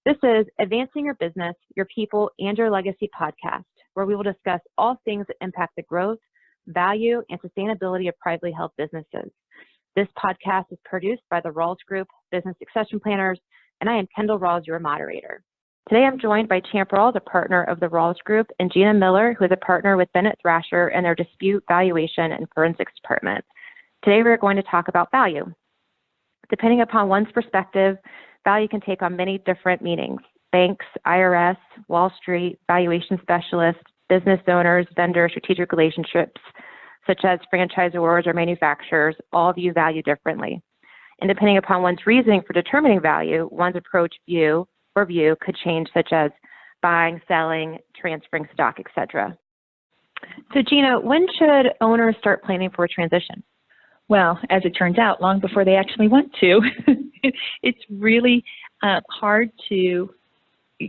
This is Advancing Your Business, Your People, and Your Legacy podcast, where we will discuss all things that impact the growth, value, and sustainability of privately held businesses. This podcast is produced by the Rawls Group Business Succession Planners, and I am Kendall Rawls, your moderator. Today I'm joined by Champ Rawls, a partner of the Rawls Group, and Gina Miller, who is a partner with Bennett Thrasher in their dispute, valuation, and forensics department. Today we're going to talk about value. Depending upon one's perspective, value can take on many different meanings. Banks, IRS, Wall Street, valuation specialists, business owners, vendors, strategic relationships, such as franchisors or manufacturers, all view value differently. And depending upon one's reasoning for determining value, one's approach view could change, such as buying, selling, transferring stock, etc. So Gina, when should owners start planning for a transition? Well, as it turns out, long before they actually want to. It's really hard to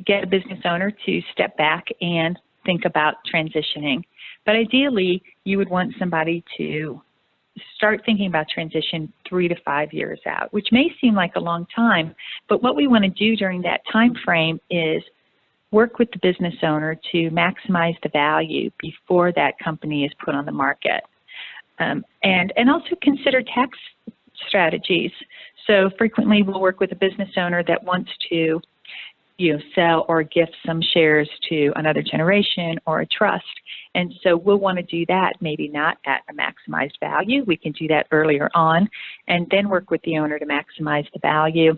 get a business owner to step back and think about transitioning. But ideally, you would want somebody to start thinking about transition 3 to 5 years out, which may seem like a long time, but what we want to do during that time frame is work with the business owner to maximize the value before that company is put on the market. And also consider tax strategies. So frequently we'll work with a business owner that wants to sell or gift some shares to another generation or a trust. And so we'll want to do that, maybe not at a maximized value. We can do that earlier on and then work with the owner to maximize the value.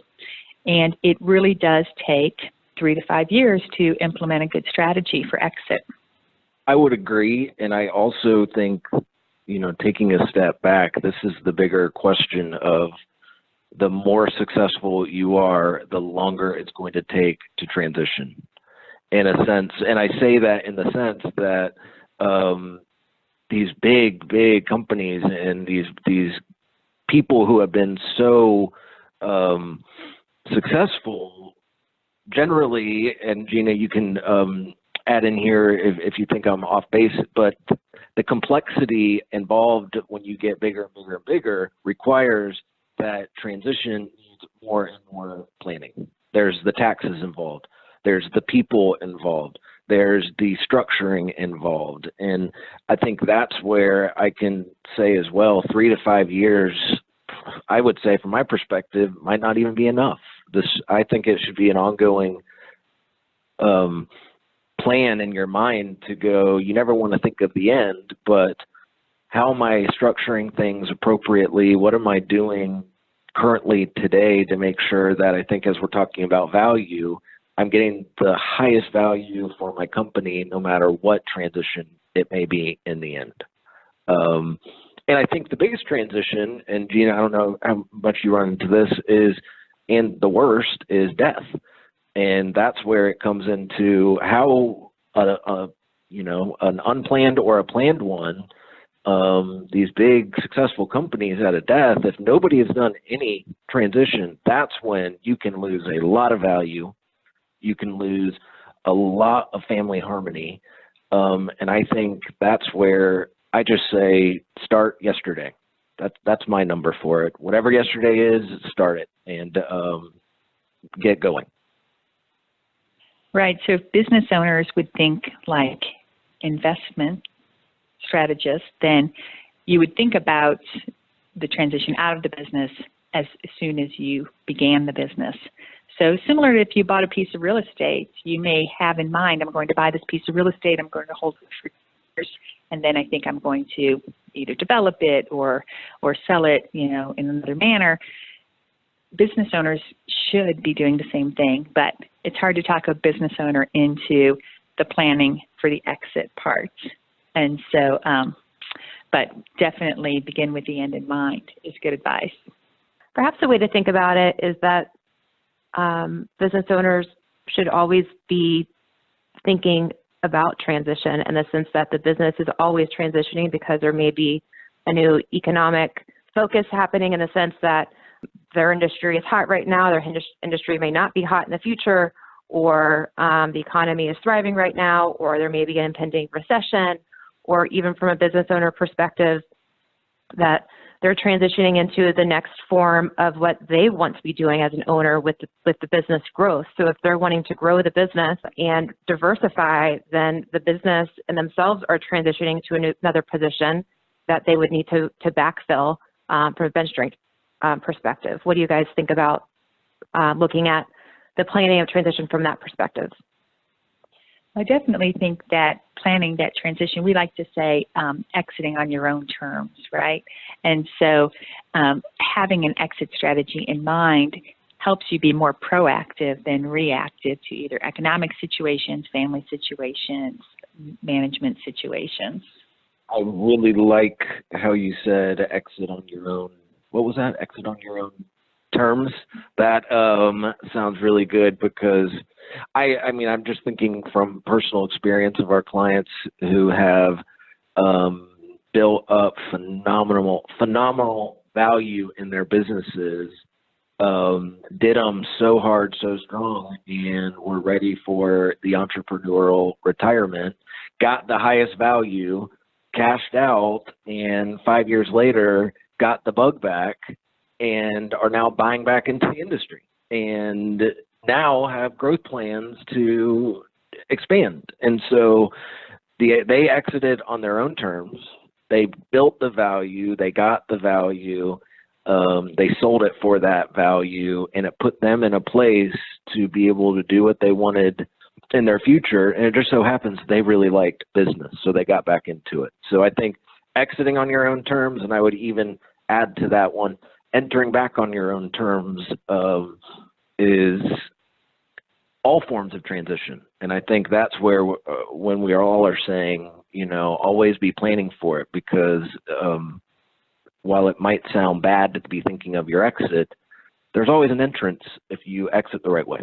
And it really does take 3 to 5 years to implement a good strategy for exit. I would agree. And I also think, taking a step back, this is the bigger question of the more successful you are, the longer it's going to take to transition, in a sense. And I say that in the sense that these big companies and these people who have been so successful, generally, and Gina, you can add in here if you think I'm off base, but the complexity involved when you get bigger and bigger and bigger requires that transition needs more and more planning. There's the taxes involved. There's the people involved. There's the structuring involved. And I think that's where I can say as well, 3 to 5 years, I would say from my perspective, might not even be enough. I think it should be an ongoing plan in your mind to go, you never want to think of the end, but how am I structuring things appropriately? What am I doing currently today to make sure that I think as we're talking about value, I'm getting the highest value for my company no matter what transition it may be in the end. And I think the biggest transition, and Gina, I don't know how much you run into this, and the worst is death. And that's where it comes into how an unplanned or a planned one, these big successful companies at a death, if nobody has done any transition, that's when you can lose a lot of value. You can lose a lot of family harmony. And I think that's where I just say start yesterday. That's my number for it. Whatever yesterday is, start it and get going. Right. So if business owners would think like investment strategists, then you would think about the transition out of the business as soon as you began the business. So similar to if you bought a piece of real estate, you may have in mind, I'm going to buy this piece of real estate, I'm going to hold it for years, and then I think I'm going to either develop it or sell it, in another manner. Business owners should be doing the same thing, but it's hard to talk a business owner into the planning for the exit part. And so, but definitely begin with the end in mind is good advice. Perhaps a way to think about it is that business owners should always be thinking about transition in the sense that the business is always transitioning because there may be a new economic focus happening in the sense that their industry is hot right now, their industry may not be hot in the future, or the economy is thriving right now, or there may be an impending recession, or even from a business owner perspective, that they're transitioning into the next form of what they want to be doing as an owner with the business growth. So if they're wanting to grow the business and diversify, then the business and themselves are transitioning to another position that they would need to backfill from a bench strength perspective. What do you guys think about looking at the planning of transition from that perspective? I definitely think that planning that transition, we like to say exiting on your own terms, right? And so having an exit strategy in mind helps you be more proactive than reactive to either economic situations, family situations, management situations. I really like how you said exit on your own. What was that? Exit on your own terms? That sounds really good, because I mean, I'm just thinking from personal experience of our clients who have built up phenomenal value in their businesses, did them so hard, so strong, and were ready for the entrepreneurial retirement, got the highest value, cashed out, and 5 years later got the bug back and are now buying back into the industry and now have growth plans to expand. And so they exited on their own terms. They built the value, they got the value, they sold it for that value, and it put them in a place to be able to do what they wanted in their future. And it just so happens they really liked business, so they got back into it. So I think exiting on your own terms, and I would even add to that one, entering back on your own terms is all forms of transition. And I think that's where when we all are saying, you know, always be planning for it, because while it might sound bad to be thinking of your exit, there's always an entrance if you exit the right way.